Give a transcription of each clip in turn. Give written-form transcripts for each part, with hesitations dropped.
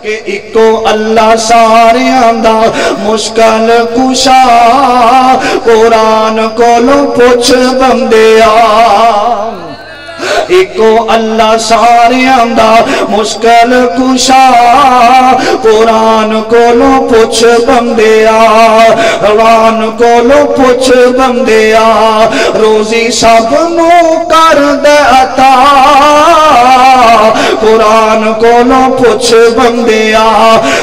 کہ اکو اللہ ساریاں دا مشکل کشا قرآن کولو پوچھ بندیا ایکو اللہ ساریاں دا مشکل کشا قرآن کولو پوچھ بندیا قرآن کولو پوچھ بندیا روزی سب نو کر دے عطا قرآن کولو پوچھ بندیا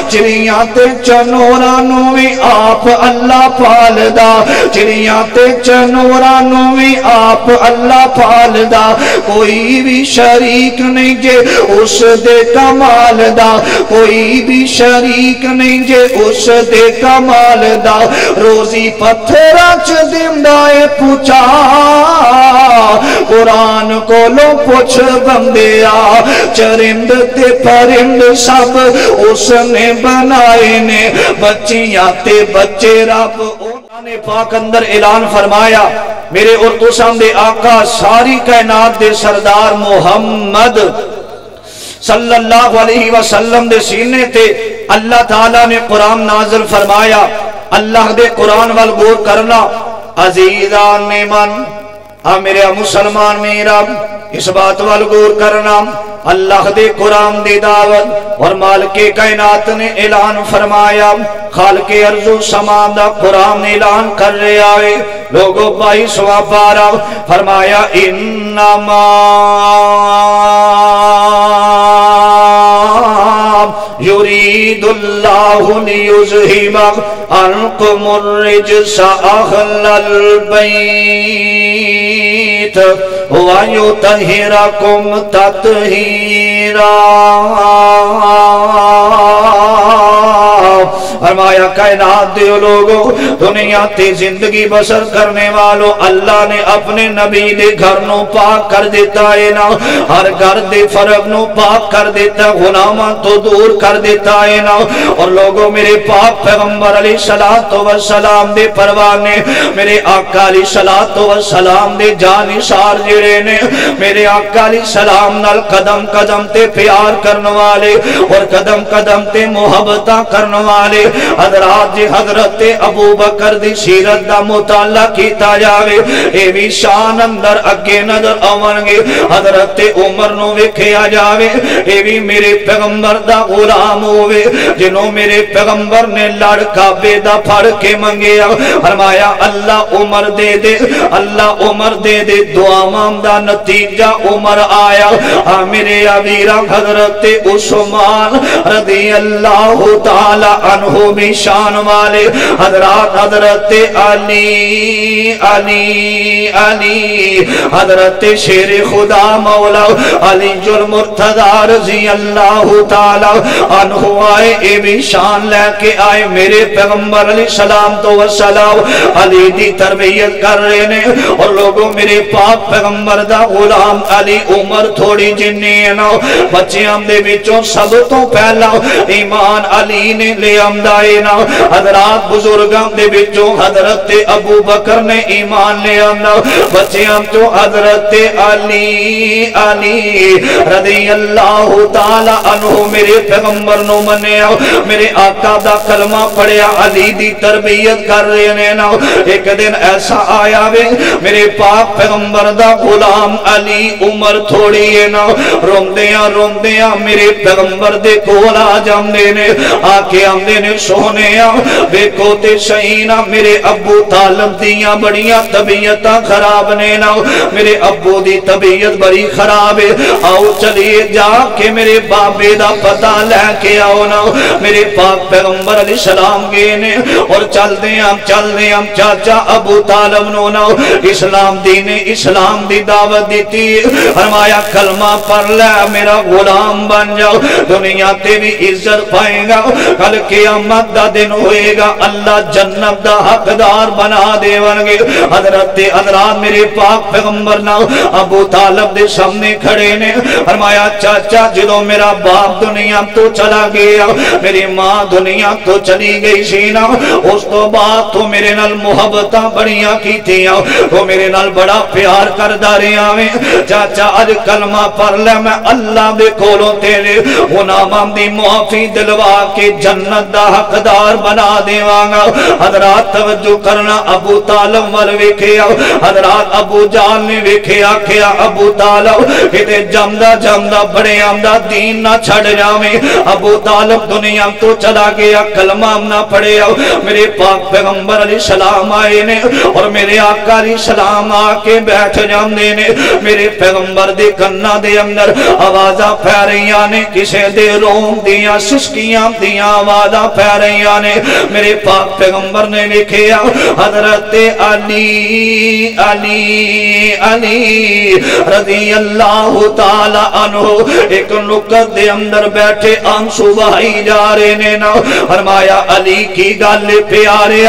چڑیاں تے چنوراں نو وی آپ اللہ پالدا چڑیاں تے چنوراں نو وی آپ اللہ پالدا کوئی بھی شریک نہیں جے اس دے کمال دا کوئی بھی شریک نہیں جے اس دے کمال دا روزی پتھراں چ دیندا اے پوچھا قرآن کولو پوچھ بندیا چرند تے پرند سب اس نے بنائے نے بچیاں تے بچے رب قرآن پاک اندر اعلان فرمایا میرے اور تساں دے آقا ساری کائنات دے سردار محمد صلی اللہ علیہ وسلم دے سینے تے اللہ تعالیٰ نے قرآن نازل فرمایا اللہ دے قرآن وال غور کرنا عزیزان من میرے مسلمان میرا اس بات وال غور کرنا اللہ دے قرآن دی دعوت اور مالک کائنات نے اعلان فرمایا خالق ارض و سما دا قرآن اعلان کر رہے آئے لوگوں 22واں پارہ فرمایا انما یرید اللہ لیذہب عنکم الرجس اہل البیت وَيُطَهِّرَكُمْ تَطْهِيرًا فرمایا کائنات دے لوگوں دنیا تے زندگی بسر کرنے والوں اللہ نے اپنے نبی دے گھر نو پاک کر دیتا ہے نا ہر گھر دے فرق نو پاک کر دیتا ہے غلاماں تو دور کر دیتا ہے نا اور لوگوں میرے پاک پیغمبر علیہ السلام دے پروانے میرے آقا علیہ السلام دے جانشار جڑے نے میرے آقا علیہ السلام نال قدم قدم تے پیار کرنے والے اور قدم قدم تے محبتاں کرنے والے حضرات جی حضرت ابو بکر دی سیرت دا مطالعہ کیتا جاوے اے بھی شان اندر اگے نظر آونگے حضرت عمر نو ویکھیا جاوے اے بھی میرے پیغمبر دا غلام ہوئے جنہوں میرے پیغمبر نے لڑکا بیدہ پھڑ کے منگیا فرمایا اللہ عمر دے دے اللہ عمر دے دے دعاواں دا نتیجہ عمر آیا میرے ابیرہ حضرت عثمان رضی اللہ تعالی عنہ بھی شان والے حضرات حضرت علی حضرت شیر خدا مولا علی المرتضی رضی اللہ تعالی عنہ آئے اے بھی شان لے کے آئے میرے پیغمبر علیہ السلام تو وسلام علی دی تربیت کر رہے نے اور لوگوں میرے پاک پیغمبر دا غلام علی عمر تھوڑی جنی نا بچیاں دے بچوں سب تو پہلا ایمان علی نے لے آمدائے نا حضرات بزرگاں دے بچوں حضرت ابو بکر نے ایمان لے آمدہ بچیاں تو حضرت علی رضی اللہ تعالی عنہ میرے پیغمبر نو منیا میرے آقا دا کلمہ پڑھیا علی دی تربیت کر رہے نا ایک دن ایسا آیا وے میرے پاک پیغمبر دا غلام علی عمر تھوڑی ہے نا روندیاں میرے پیغمبر دے کولا جاندے نے آکے آمدے نے سونیا بیکو تے سہینا میرے ابو طالب دیاں بڑیاں طبیعتاں خراب نے نا میرے ابو دی طبیعت بڑی خراب ہے آؤ چلیے جا کے میرے بابے دا پتہ لے کے آؤ نا میرے پاک پیغمبر علیہ السلام گئے نے اور چل دیں چاچا ابو طالب نو نا اسلام دی دعوت دیتی فرمایا کلمہ پڑھ لے میرا غلام بن جاؤ دنیا تے بھی عزت پائیں گا کل قیامت قیامت دا دن ہوئے گا اللہ جنت دا حقدار بنا دے ونگے حضرات میرے پاک پیغمبر نا ابو طالب دے سامنے کھڑے نے فرمایا چاچا جدو میرا باپ دنیا تو چلا گیا میری ماں دنیا تو چلی گئی سینا اس تو بعد تو میرے نال محبتاں بڑیاں کی تھیاں تو میرے نال بڑا پیار کر داریاں میں چاچا اج کلمہ پڑھ لے میں اللہ دے کولوں تیرے گناہاں دی معافی دلوا کے جنت دا حقدار بنا دیواں گا حضرات توجہ کرنا ابو طالب ول ویکھیا حضرات ابو جان نے ویکھیا کیا ابو طالب اتے جمدا بڑے آمدہ دین نہ چھڑ جاویں ابو طالب دنیا تو چلا گیا کلمہ نہ پڑھے میرے پاک پیغمبر علیہ السلام آئے نے اور میرے آقا علیہ السلام آکے بیٹھ جاندے نے میرے پیغمبر دے کنہ دے اندر آوازاں پھیریاں نے کسے دے روم دیاں سسکیاں دیاں آوازاں پھیریاں نے میرے پاک پیغمبر نے لکھیا حضرت علی علی علی رضی اللہ تعالی عنہ ایک نکت دے اندر بیٹھے آنسو بہائی جا رہے نے نا فرمایا علی کی گل پیارے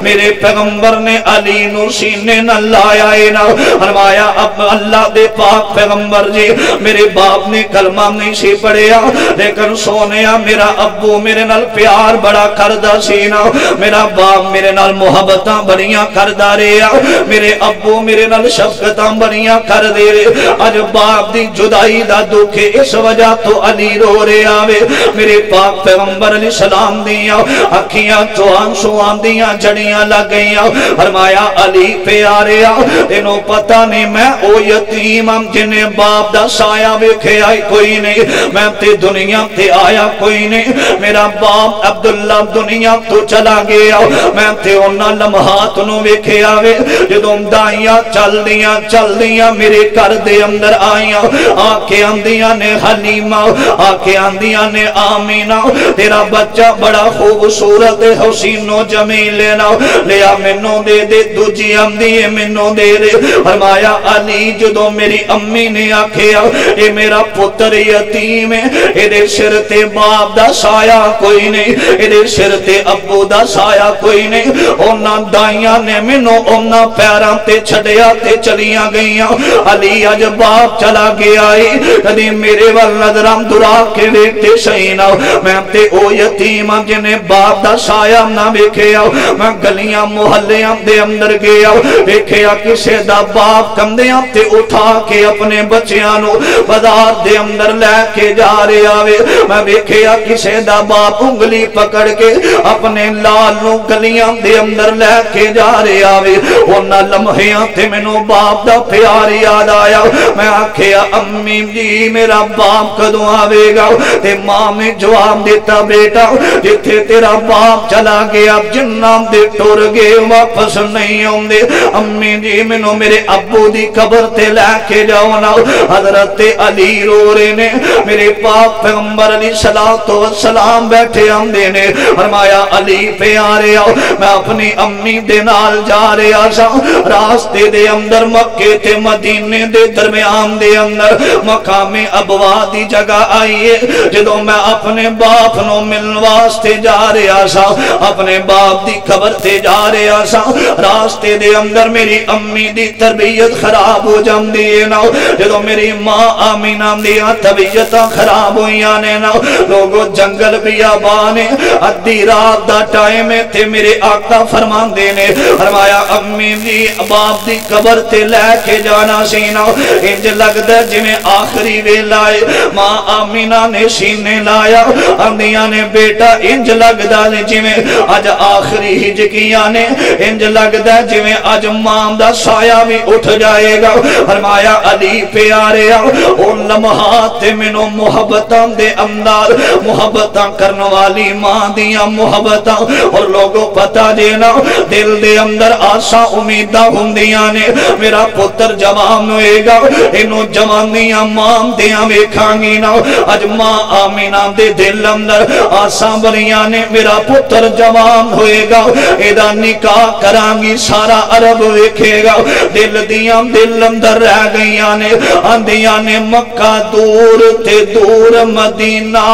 میرے پیغمبر نے علی نو سینے نہ لایا نا فرمایا اب اللہ دے پاک پیغمبر جی میرے باپ نے کلمہ نہیں سی پڑھیا لیکن سونیا میرا ابو میرے نال پیار بڑا کردہ سینا میرا باپ میرے نال محبتاں بڑیاں کردہ رہا میرے ابو میرے نال شفقتاں بڑیاں کر دے رہے اج باپ دی جدائی دا دکھے اس وجہ تو علی رو رہے آوے میرے پاک پیغمبر علیہ السلام دیاں اکھیاں تو آنسو آندیاں جڑیاں لگ گئیاں فرمایا علی پیارے انہوں پتہ نہیں میں او یتیم ہم جنہیں باپ دا سایہ ویکھے آئی کوئی نہیں میں تے دنیا تے آیا کوئی نہیں میرا باپ عبداللہ دنیا تو چلا گیا میں تے انہاں لمحات نو ویکھے آوے جدوں دائیاں چل دیاں میرے گھر دے اندر آئیاں آکے آندیاں نے حلیمہ آکے آندیاں نے آمینہ تیرا بچہ بڑا خوبصورت حسین و جمیل لینا لیا منوں دے دے دوجی آندیے منوں دے دے فرمایا علی جدوں میری امی نے آکھیا اے میرا پتر یتیم ہے ایدے سر تے باپ دا سایہ کوئی نہیں ایدے سر تے ابو دا سایہ کوئی نہیں اونا دائیاں نے منوں اونا پیران تے چھڑیا تے چلیاں گئیاں علی اج باپ چلا گیا ہے کدی میرے وال نظرام درا کے ویکتے سینا میں تے او یتیم جنہیں باپ دا سایہ نہ ویکھیا میں گلیاں محلیاں دے اندر گیا ویکھیا کسے دا باپ کندیاں تے اٹھا کے اپنے بچیاں نو بازار دے اندر لے کے جا رہے آوے میں ویکھیا کسے دا باپ انگلی پکڑ کے اپنے لال نو گلیاں دے اندر لے کے جا رہے آوے انہاں لمحیاں تے مینوں باپ دا پیار یاد آیا میں آکھیا امی جی میرا باپ کدوں آوے گا تے ماں میں جواب دیتا بیٹا جتھے تیرا باپ چلا گیا جنام دے ٹور گئے واپس نہیں ہوں دے امی جی منو میرے ابو دی قبر تے لے کے جاؤ نا حضرت علی رو رہے نے میرے پاک پیغمبر علیہ السلام بیٹھے ہم دینے فرمایا علی پیارے آؤ میں اپنی امی دے نال جا رہے آسا راستے دے اندر مکے تے مدینے دے درمیان دے اندر مقام ابوا دی جگہ آئیے جدو میں اپنے باپ نو ملن واسطے جا رہے آسا اپنے باپ دی قبر تے جا رہے آسا راستے دے اندر میری امی دی تربیت خراب ہو جام دیئے نا جدو میری ماں آمینہ دیا طبیعتاں خراب ہوئیاں نے نا لوگو جنگل بیابانے ادھی رات دا ٹائم تے میرے آقا فرمان دینے فرمایا امی دی باپ دی قبر تے لے کے جانا سینا انج لگ دے جنہیں آخری وے لائے ماں آمینہ نے سینے لایا اندیاں نے بیٹا انج لگ دے جنہیں آج آخری ہجکیاں نے انج لگ دے جنہیں آج ماں دا سایہ بھی اٹھ جائے گا فرمایا علی پیارے ان لمحات منو محبتاں دے اندار محبتاں کرنے والی ماں دیا محبتاں اور لوگوں پتہ دینا دل دے اندر آسا امیدہ ہندیاں نے میرا پتر جوان ہوئے گا انہوں جوانیاں ماں دیاں ویکھانگی نا اج ماں آمینہ دے دل اندر آسا بریاں نے میرا پتر جوان ہوئے گا ایدہ نکاح کرانگی سارا عرب ویکھے گا دل دیاں دل اندر رہ گئیاں نے اندیاں نے مکہ دور تے دور مدینہ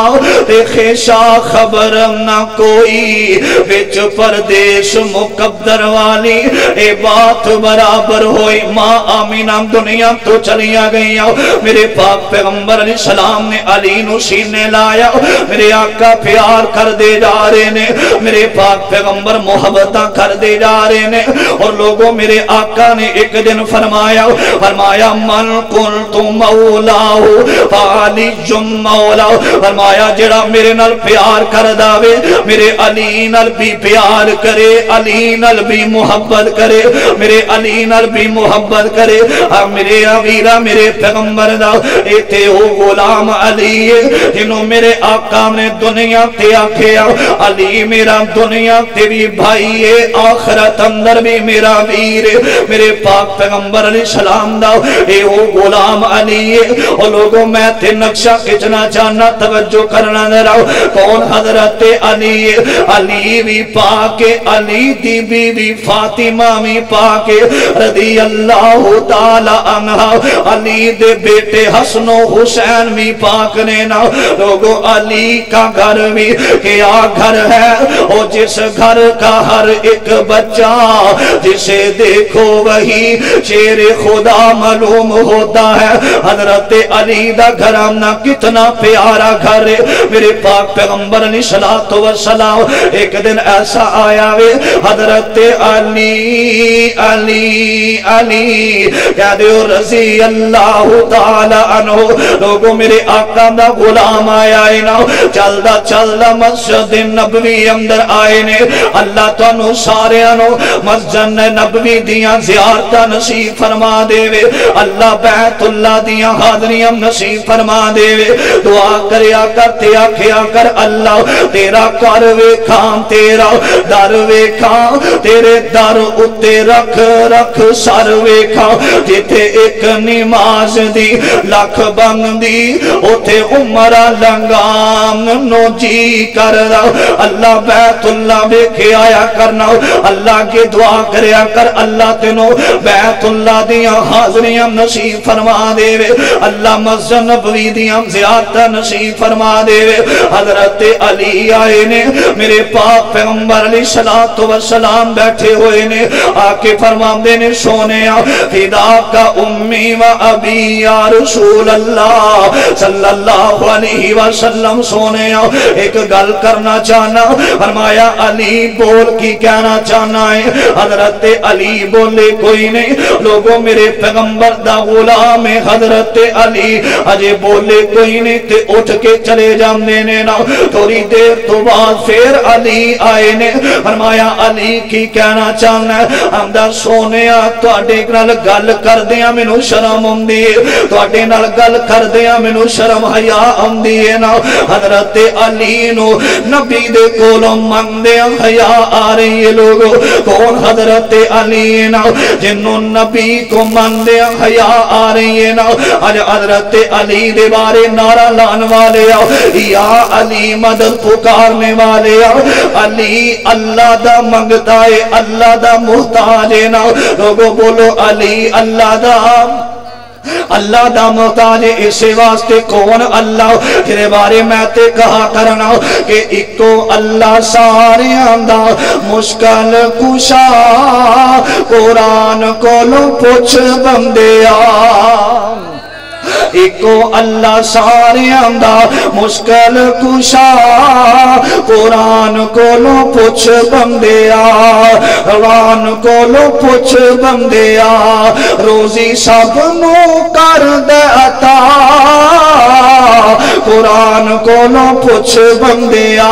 تے خیشہ خبر نہ کوئی وچ پردیش مقدر والی اے بات برابر ہوئی ماں آمینہ دنیا تو چلیا گئی میرے پاک پیغمبر علیہ السلام نے علی نو سینے لایا میرے آقا پیار کر دے جا رہے نے میرے پاک پیغمبر محبتاں کر دے جا رہے نے اور لوگوں میرے آقا نے ایک دن فرمایا من قلت مولاہو فعلی جم مولاہو فرمایا جڑا میرے نال پیار کر داوے میرے علی نال بھی پیار کرے علی نال بھی محبت کرے میرے علی نال بھی محبت کرے میرے آویرہ میرے پیغمبر دا ایتے ہو غلام علی جنہوں میرے آقا نے دنیا تے آکھیا علی میرا دنیا تے بھی بھائی ہے آخرت اندر بھی میرا ویر میرے پاک پیغمبر علیہ السلام دا اے ہو غلام علی اور لوگوں میں تے نقشہ کھچنا چاہنا توجہ کرنا دراؤ کون حضرت علی علی بھی پاک علی دی بی بی فاطمہ بھی پاک رضی اللہ تعالی عنہ علی دے بیٹے حسن و حسین بھی پاک نے نا لوگوں علی کا گھر بھی کیا گھر ہے اور جس گھر کا ہر ایک بچہ جسے دیکھو وہی شیر خدا معلوم ہوتا ہے حضرت علی دا گھر آمنا کتنا پیارا گھر ہے میرے پاک پیغمبر علیہ السلام ایک دن ایسا آیا وے حضرت علی علی علی کہہ دیو رضی اللہ تعالی عنہ لوگوں میرے آقا دا غلام آیا ہے نا چلدا چلدا مسجد نبوی اندر آئے نے اللہ تانوں سارے انو مسجد نبوی دیاں زیارتاں نصیب فرما دے وے اللہ بیت اللہ دیاں حاضریاں نصیب فرما دے وے دعا کریا کرتے آکھیا کر اللہ تیرا کر ویکھاں تیرا در ویکھاں تیرے در اتے رکھ رکھ سر ویکھاں جتے ایک نماز دی لکھ بندی اتے عمرہ لنگام نو جی کر اللہ بیت اللہ ویکھے آیا کرنا اللہ کے دعا کریا کر اللہ تینوں بیت اللہ دیاں حاضریاں نصیب فرما دے وے اللہ مسجد نبوی دیاں زیارت نصیب فرما دے وے حضرت علی آئے نے میرے پاک پیغمبر علیہ السلام بیٹھے ہوئے نے آکے فرما دے نے سونے فدا کا امی و ابی یا رسول اللہ صلی اللہ علیہ وسلم سونے ایک گل کرنا چاہنا فرمایا علی بول کی کہنا چاہنا ہے حضرت علی بولے کوئی نہیں لوگوں میرے پیغمبر دا غلام حضرت علی اجے بولے کوئی نہیں تے اٹھ کے چلے جاندے نے نا تھوڑی دیر تو بعد پھر علی آئے نے فرمایا علی کی کہنا چاہنا ہے ہمدہ سونے تواڈے نال گل کر دیاں مینوں شرم آندی ہے تواڈے نال گل کر دیاں مینوں شرم حیا آندی ہے نا حضرت علی نو نبی دے کولوں منگدیاں حیا آ رہی ہے لوگوں کون حضرت علی نا جنوں نبی کو منگدیاں حیا آ رہی ہے نا اج حضرت علی دے بارے نعرہ لان والے یا علی مدد پکارنے والے علی اللہ دا منگتا ہے اللہ دا محتاج ہے نا لوگوں بولو علی اللہ دا محتاج اسے واسطے کون اللہ تیرے بارے میں تے کہا کرنا کہ ایکو اللہ سارے آندہ مشکل کشا قرآن کو لو پوچھ بندے ایکو اللہ سارے آندہ مشکل کشا قرآن کو لو پوچھ بندیا قرآن کو لو پوچھ بندیا روزی سب نو کر دے عطا قرآن کو لو پوچھ بندیا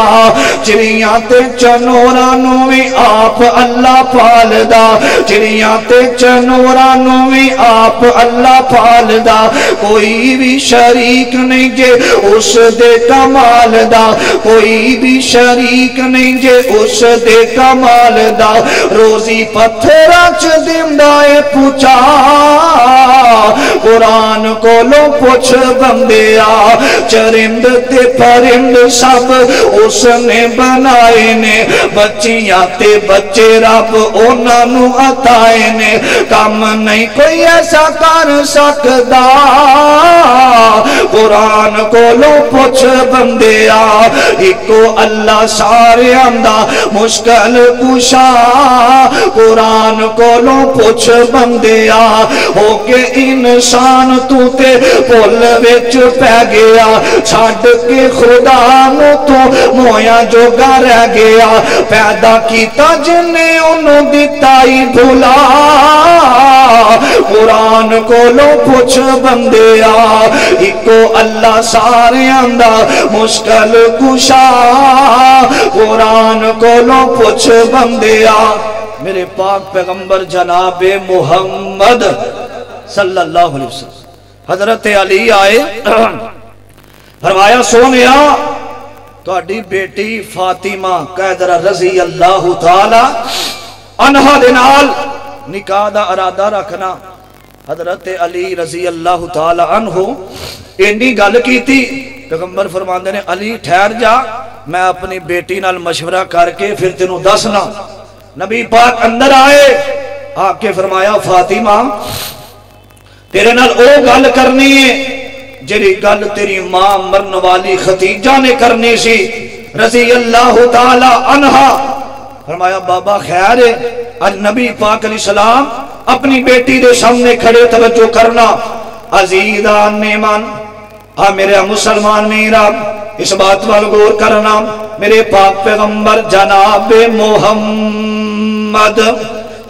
چڑیاں تے چنوراں نو وی آپ اللہ پالدا چڑیاں تے چنوراں نو وی آپ اللہ پالدا کوئی بھی شریک نہیں جے اس دے کمال دا کوئی بھی شریک نہیں جے اس دے کمال دا روزی پتھراں چ دیندا اے پوچا قرآن کو لو پوچھ بندیا چرند تے پرند سب اس نے بنائے نے بچیاں تے بچے رب اونا نو عطائے نے کام نہیں کوئی ایسا کر سکدا قرآن کو لو پوچھ بندیا ایکو اللہ سارے آمدہ مشکل کشا قرآن کو لو پوچھ بندیا ہو کے انسان تو تے پول وچ پہ گیا چھاڑ کے خدا نو تو مویا جو گا رہ گیا پیدا کیتا جنے انہوں دیتائی بھولا قرآن کو لو پوچھ بندیا ایکو اللہ سارے آندہ مشکل کشا قرآن کو لو پوچھ بندیا میرے پاک پیغمبر جناب محمد صلی اللہ علیہ وسلم حضرت علی آئے فرمایا سونیا تہاڈی بیٹی فاطمہ قیدر رضی اللہ تعالی عنہا دے نال نکاح دا ارادہ رکھنا حضرت علی رضی اللہ تعالی عنہ اینی گل کی تھی پیغمبر فرماندے نے علی ٹھہر جا میں اپنی بیٹی نال مشورہ کر کے پھر تینوں دسنا نبی پاک اندر آئے آکے فرمایا فاطمہ تیرے نال او گل کرنی ہے جری گل تیری ماں مرن والی ختیجہ نے کرنی سی رضی اللہ تعالی عنہا فرمایا بابا خیر ہے نبی پاک علیہ السلام اپنی بیٹی دے سامنے کھڑے توجہ کرنا عزیزان نیمان میرے مسلمان میرا اس بات وال غور کرنا میرے پاک پیغمبر جناب محمد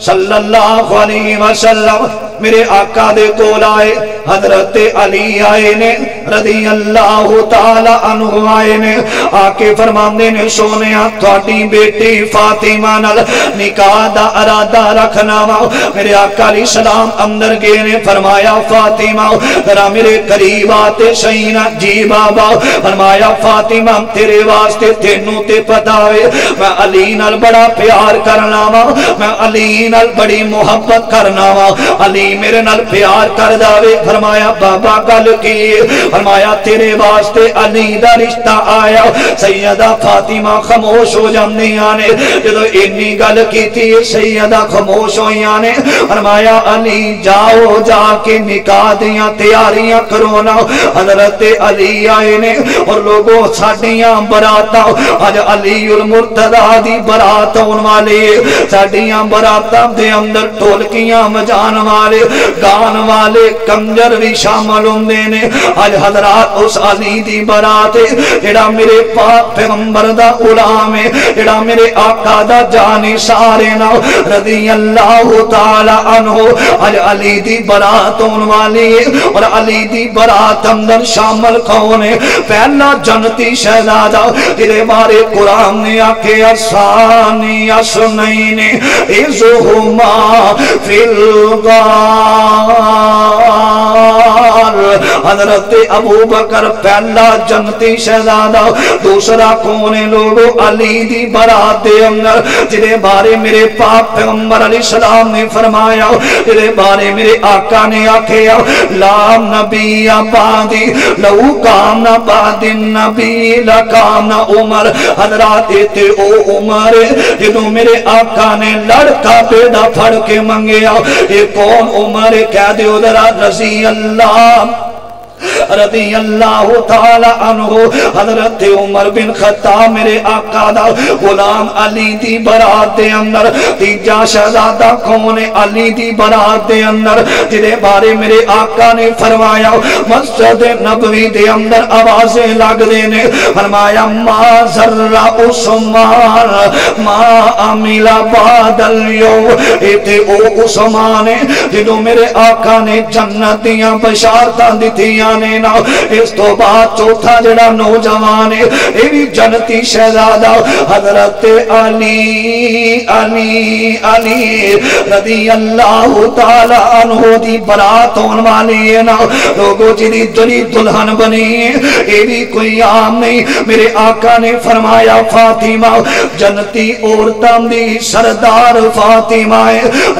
صلی اللہ علیہ وسلم میرے آقا دے کول آئے حضرت علی آئے نے رضی اللہ تعالی عنہ آئے نے آکے فرماندے نے سونیا تھوڑی بیٹی فاطمہ نال نکاح دا ارادہ رکھنا میرے آقا علیہ السلام اندر گئے نے فرمایا فاطمہ ذرا میرے قریب آتے سینا جی بابا فرمایا فاطمہ تیرے واسطے تینوں تے پتا ہے میں علی نال بڑا پیار کرنا میں علی نال بڑی محبت کرنا علی میرے نال پیار کر داوے فرمایا بابا گل کی فرمایا تیرے واسطے علی دا رشتہ آیا سیدہ فاطمہ خاموش ہو جاندی آنے جدو انی گل کی تھی سیدہ خاموش ہوئی آنے فرمایا علی جاؤ جا کے نکاح دیاں تیاریاں کرونا حضرت علی آئے نے اور لوگوں ساڑیاں براتا آج علی المرتضی دی براتا ان والے ساڑیاں براتا دے اندر ٹولکیاں مجان والے گان والے کنجر بھی شامل ہوندے نے آج حضرات اس علی دی برات جڑا میرے پاک پیغمبر دا غلام ہے جڑا میرے آقا دا جانی سارے نا رضی اللہ تعالی عنہ آج علی دی برات ہون والی اور علی دی برات اندر شامل کون ہے پہلا جنتی شہزادہ جڑے بارے قرآن نے آکے اسانی اسنین ازہما فی الغار حضرت ابو بکر پہلا جنتی شہزادہ دوسرا کونے لوگو علی دی برات دے اندر جنہیں بارے میرے پاک پیغمبر علیہ السلام نے فرمایا جنہیں بارے میرے آقا نے آکھیا لام نبی آبادی لو کام نباد نبی لکام عمر حضرات دیتے او عمر جنہوں میرے آقا نے لڑکا پیدا پھڑ کے منگیا یہ کون عمر کہہ دے ادھر رضی اللہ رضی اللہ تعالی عنہ حضرت عمر بن خطاب میرے آقا دا غلام علی دی برات دے اندر تیجا شہزادہ کون علی دی برات دے اندر جدے بارے میرے آقا نے فرمایا مسجد نبوی دے اندر آوازیں لگ دینے فرمایا ما ذرہ عثمان ما عمل بعد اليوم ایتے او عثمان جدو میرے آقا نے جنت دیاں بشارتاں دیتیاں نے نا اس تو بعد چوتھا جڑا نوجوان ہے یہ بھی جنتی شہزادہ حضرت علی علی رضی اللہ تعالی عنہ دی برات ہون والی ہے نا لوگوں جی دلی دلہن بنی یہ بھی کوئی عام نہیں میرے آقا نے فرمایا فاطمہ جنتی عورتاں دی سردار فاطمہ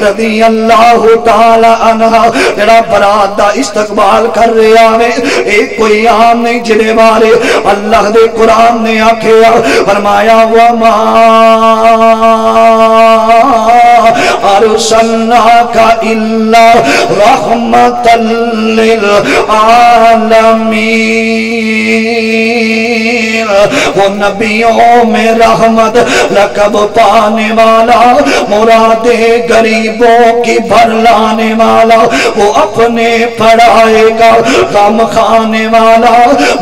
رضی اللہ تعالی عنہ جڑا برات دا استقبال کر رہا ہے ایک کوئی عام نہیں جنہیں بارے اللہ دے قرآن نے آکھیا فرمایا وما ارسلناک الا رحمتا للعالمین وہ نبیوں میں رحمت لقب پانے والا مراد غریبوں کی بھر لانے والا وہ اپنے پڑھائے گا غم کھانے والا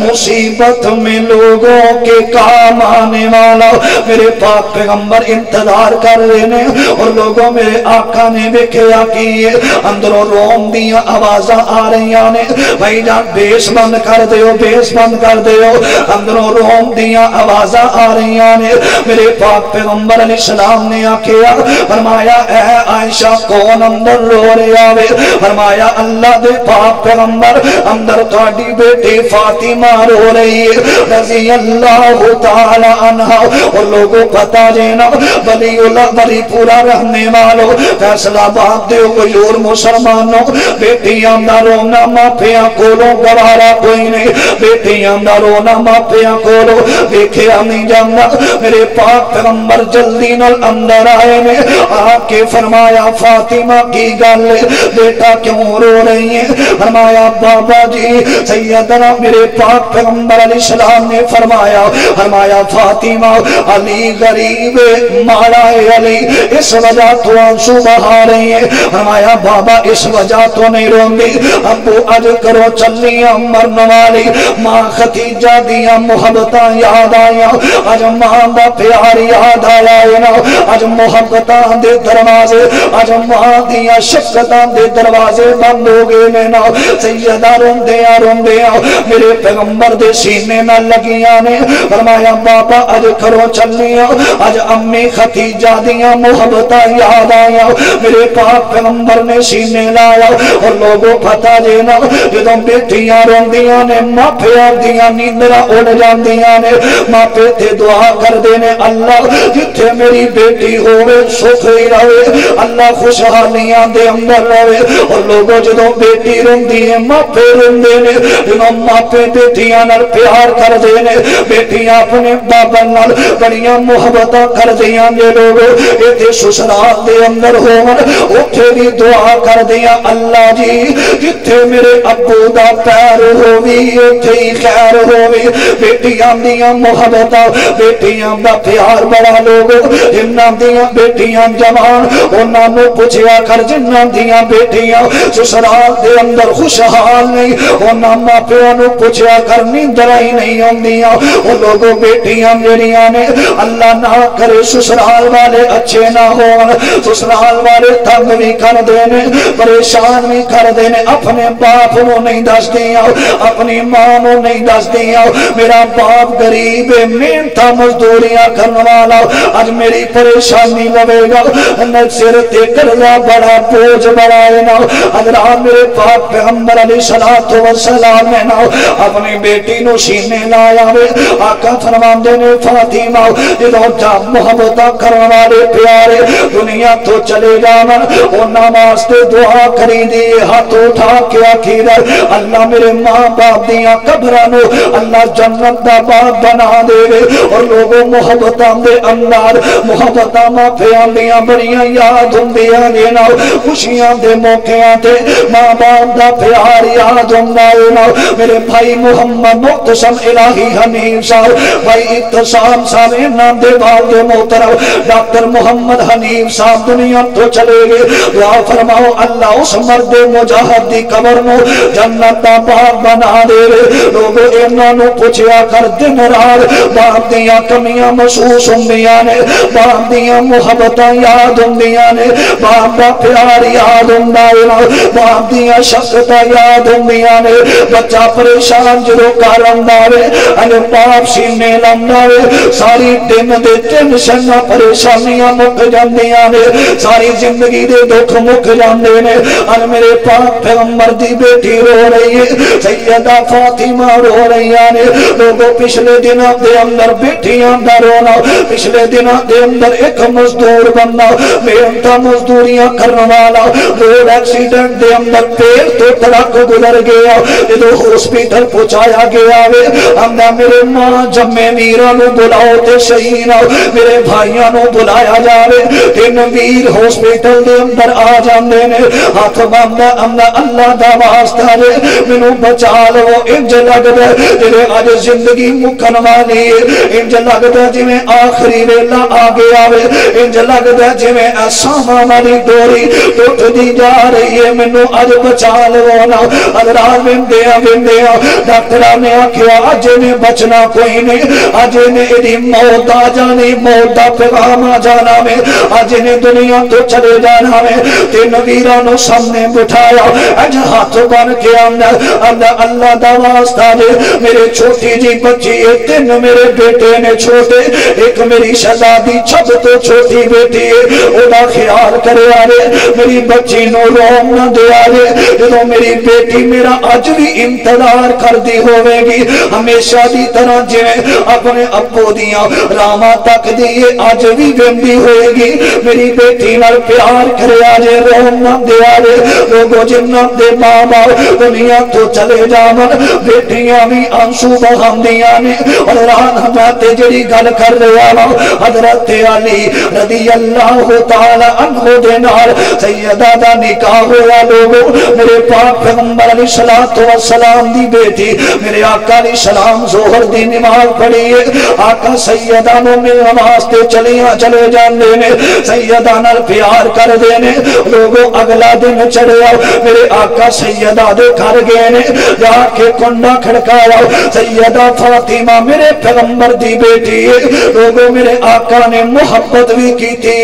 مصیبت میں لوگوں کے کام آنے والا میرے پاک پیغمبر انتظار کر رہے ہیں اور لوگوں میرے آقا نے ویکھیا کیے اندروں روم دیاں آوازاں آ رہی نے بھائی جان بیس بند کر دیو بیس بند کر دیو اندروں روم دیاں آوازاں آ رہی نے میرے پاک پیغمبر علیہ السلام نے آکھیا فرمایا اے عائشہ کون اندر رو رہا ہے فرمایا اللہ دے پاک پیغمبر اندر تہاڈی بیٹی فاطمہ رو رہی ہے رضی اللہ تعالی عنہ اور لوگوں پتہ دینا ولی اللہ ولی پورا رہنے والوں فیصلہ آباد دے غیور مسلمانوں بیٹیاں دا رونا ماپیاں کولوں گوارا کوئی نہیں بیٹیاں دا رونا ماپیاں کولوں دیکھیا نہیں جانا میرے پاک پیغمبر جلدی نال اندر آئے نے آ کے فرمایا فاطمہ کی گل بیٹا کیوں رو رہی ہے فرمایا بابا جی سیدنا میرے پاک پیغمبر علیہ السلام نے فرمایا فاطمہ علی غریب ماڑا ہے علی اس وجہ تو آنسو بہا رہی ہے فرمایا بابا اس وجہ تو نہیں روندی ابو اج کرو چلیاں مرن والی ماں ختیجہ دیا محبتاں یاد آیا اج ماں دا پیار یاد آیا نا اج محبتاں دے دروازے اج ماں دیا شفقتاں دے دروازے بند ہو گئے نا سیدہ روندیاں میرے پیغمبر دے سینے نہ لگیاں نے فرمایا بابا اج کرو چلیاں اج امی ختیجہ دیا محبتاں یاد آیا میرے پاک پیغمبر نے سینے لایا اور لوگوں پتہ دینا جدوں بیٹیاں روندیاں نے ماپیاں دیاں نیندراں اڑ جاندیاں نے ماپے تے دعا کر دینے اللہ جتھے میری بیٹی ہوئے سکھ ہی رہے اللہ خوشحالیاں دے اندر رہے اور لوگوں جدوں بیٹی روندی ہے ماپے روندے نے جدوں ماپے بیٹیاں نال پیار کر دینے بیٹیاں اپنے بابا نال بڑیاں محبتاں کر دیاں جے لوگوں ایتھے سسرال دے اندر ہون اوتھے بھی دعا کر دیاں اللہ جی جتھے میرے ابو دا پیر ہووی اوتھے ہی خیر ہووی بیٹیاں دیاں محبتاں بیٹیاں دا پیار بڑا لوگوں جنہاں دیاں بیٹیاں جوان انہاں نوں پوچھیا کر جنہاں دیاں بیٹیاں سسرال دے اندر خوشحال نہیں انہاں ماں پیو نوں پوچھیا کر نیندراں ہی نہیں ہوندیاں او لوگوں بیٹیاں جڑیاں نے اللہ نہ کرے سسرال والے اچھے نہ ہون سسرال والے تنگ بھی کر دینے پریشان بھی کر دینے اپنے باپ نوں نہیں دس دیاں اپنی ماں نوں نہیں دس دیاں میرا باپ غریب ہے محنتاں مزدوریاں کرنے والا اج میری پریشانی لوے گا سر تے قرضہ بڑا بوجھ بڑا ہے نا حضرات میرے پاک پیغمبر علیہ الصلوۃ والسلام نے نا اپنی بیٹی نو سینے لایا وے آقا فرماندے نے فاطمہ جدوں جب محبتاں کرن والے پیارے دنیا تو چلے جاون انہاں واسطے دعا کری دی ہاتھ اٹھا کے آخر اللہ میرے ماں باپ دیاں قبراں نو اللہ جنت دا باغ بنا دے اور لوگوں محبتاں دے اندر محبتاں ماپیاں دیاں بڑیاں یاد ہوندیاں نے نا خوشیاں دے موقعاں تے ماں باپ دا پیار یاد ہوندا ہے نا میرے بھائی محمد محتشم الہی حنیف صاحب بھائی اتصام صاحب نام دے بال دے محترم ڈاکٹر محمد حنیف صاحب دنیا تو چلے گئے دعا فرماؤ اللہ اس مرد مجاہد دی قبر نو جنت دا باغ بنا دے لوگوں انہاں نو پوچھیا کر کر دن رات باپ دیاں کمیاں محسوس ہوندیاں نے باپ دیاں محبتاں یاد ہوندیاں نے باپ دا پیار یاد ہوندا ہے باپ دیاں شفقتاں یاد ہوندیاں نے بچہ پریشان جدوں کر آندا ہے اے باپ سینے لاوندا ہے ساری دن دے ٹینشن پریشانیاں مک جاندیاں نے ساری زندگی دے دکھ مک جاندے نے اے میرے پاک پیغمبر دی بیٹی رو رہی ہے سیدہ فاطمہ رو رہی نے لوگوں پچھلے دنوں دے اندر بیٹھیاں دا رونا پچھلے دنوں دے اندر ایک مزدور بندہ محنت مزدوریاں کرنے والا روڈ ایکسیڈنٹ دے اندر پیر تو ٹرک گزر گیا جدوں ہاسپٹل پہنچایا گیا وے آندا میرے ماں جمے میرا نو بلاؤ تے شہید میرے بھائیاں نو بلایا جاوے تین ویر ہاسپٹل دے اندر آ جاندے نے ہاتھ بندا آندا اللہ دا واسطہ ہے مینوں بچا لو انج لگدا جے اج زندگی مکن والی ہے انج لگدا جویں آخری ویلا آ گیا وے انج لگدا جویں اساں والی ڈوری ٹوٹدی جا رہی ہے مینوں اج بچا لو نا حضرات ویندے ڈاکٹراں نے آکھیا اج نے بچنا کوئی نہیں اج نے ایدی موت آ جانی موت دا پیغام آ جانا میں اج نے دنیا تو چلے جانا میں تین ویراں نو سامنے بٹھایا اج ہاتھ بن کے آندا اللہ دا واسطہ دے میرے چھوٹی جی بچی ہے تین میرے بیٹے نے چھوٹے ایک میری شہزادی چھب تو چھوٹی بیٹی ہے او دا خیال کرے آرے میری بچی نو روم نہ دے آرے جدوں میری بیٹی میرا اج بھی انتظار کر دی ہوئے گی ہمیشہ دی طرح جویں اپنے ابو دیاں راما تک دیئے اج بھی ویندی ہوئے گی میری بیٹی نال پیار کرے آجے روم نہ دے آرے لوگو جنہ دے ماں باپ دنیا تو چلے جاون بیٹیاں بھی آنسو بہاندیاں نے اور ران ہماتے جڑی گل کر رہا ہوں حضرت علی رضی اللہ تعالی عنہ دے نال سیدہ دا نکاح ہوا لوگو میرے پاک پیغمبر علیہ السلام دی بیٹی میرے آقا علیہ السلام ظہر دی نماز پڑھی ہے آقا سیدہ نو ملنے واسطے چلے جاندے نے سیدہ نال پیار کر دینے لوگو اگلا دن چڑھیا میرے آقا سیدہ دے گھر گئے نے جا کے کنڈا کھڑکایا سیدہ فاطمہ میرے پیغمبر دی بیٹی ہے لوگوں میرے آقا نے محبت بھی کی تھی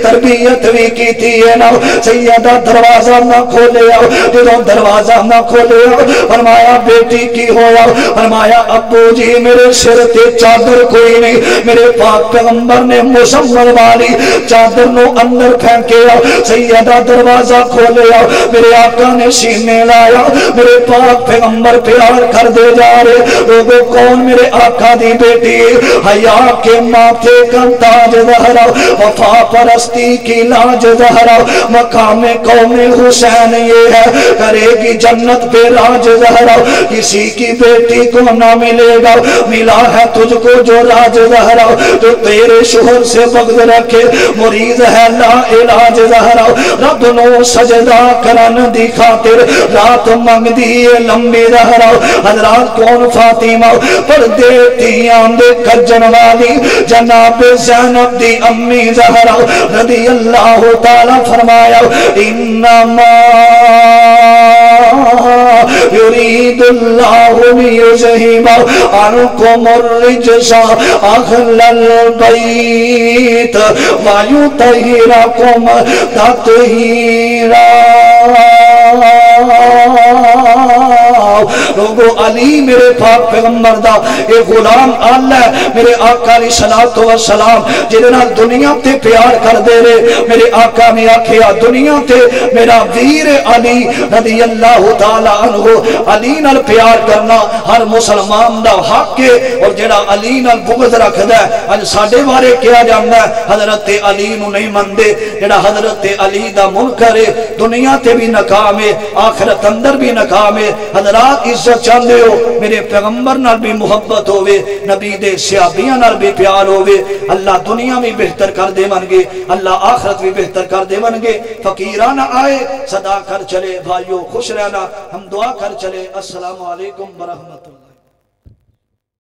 تربیت بھی کی تھی نا سیدہ دروازہ نہ کھولے جدوں دروازہ نہ کھولے فرمایا بیٹی کی ہویا فرمایا ابو جی میرے سر تے چادر کوئی نہیں میرے پاک پیغمبر نے مزمل والی چادر نو اندر پھینکیا سیدہ دروازہ کھولیا میرے آقا نے سینے لایا میرے پاک پیغمبر پیار کر دے جا رہے لوگوں کون میرے آقا دی بیٹی حیا کے ماتھے کا تاج زہرا وفا پرستی کی لاج زہرا مقام قوم حسین یہ ہے کرے گی جنت پہ راج زہرا کسی کی بیٹی کو نہ ملے گا ملا ہے تجھ کو جو راج زہرا جو تیرے شوہر سے بغض رکھے مریض ہے لا علاج زہرا رب نو سجدہ کرن دی خاطر رات منگ دیئے لمبی زہرا حضرات کون فاطمہ پردے تیاں دے کجن والی جناب زینب دی امی زہرا رضی اللہ تعالی فرمایا انما یرید اللہ لیذہب عنکم الرجس اہل البیت ویطہرکم تطہیرا لوگو علی میرے پاک پیغمبر دا اے غلام اللہ میرے آقا علیہ السلام جنہاں دنیا تے پیار کر دے رہے میرے آقا نے آکھیا دنیا تے میرا ویر علی رضی اللہ تعالی عنہ علی نال پیار کرنا ہر مسلمان دا حق ہے اور جڑا علی نال بغض رکھدا ہے اج ساڈے بارے کیا جاندا ہے حضرت علی نو نہیں مندے جڑا حضرت علی دا منکر ہے دنیا تے بھی ناکام ہے آخرت اندر بھی ناکام ہے حضرات عزت چاہندے ہو میرے پیغمبر نال بھی محبت ہوئے نبی دے صحابیاں نال بھی پیار ہوئے اللہ دنیا میں بہتر کر دے منگے اللہ آخرت بھی بہتر کر دے منگے فقیرانہ آئے صدا کر چلے بھائیو خوش رہنا ہم دعا کر چلے السلام علیکم ورحمۃ اللہ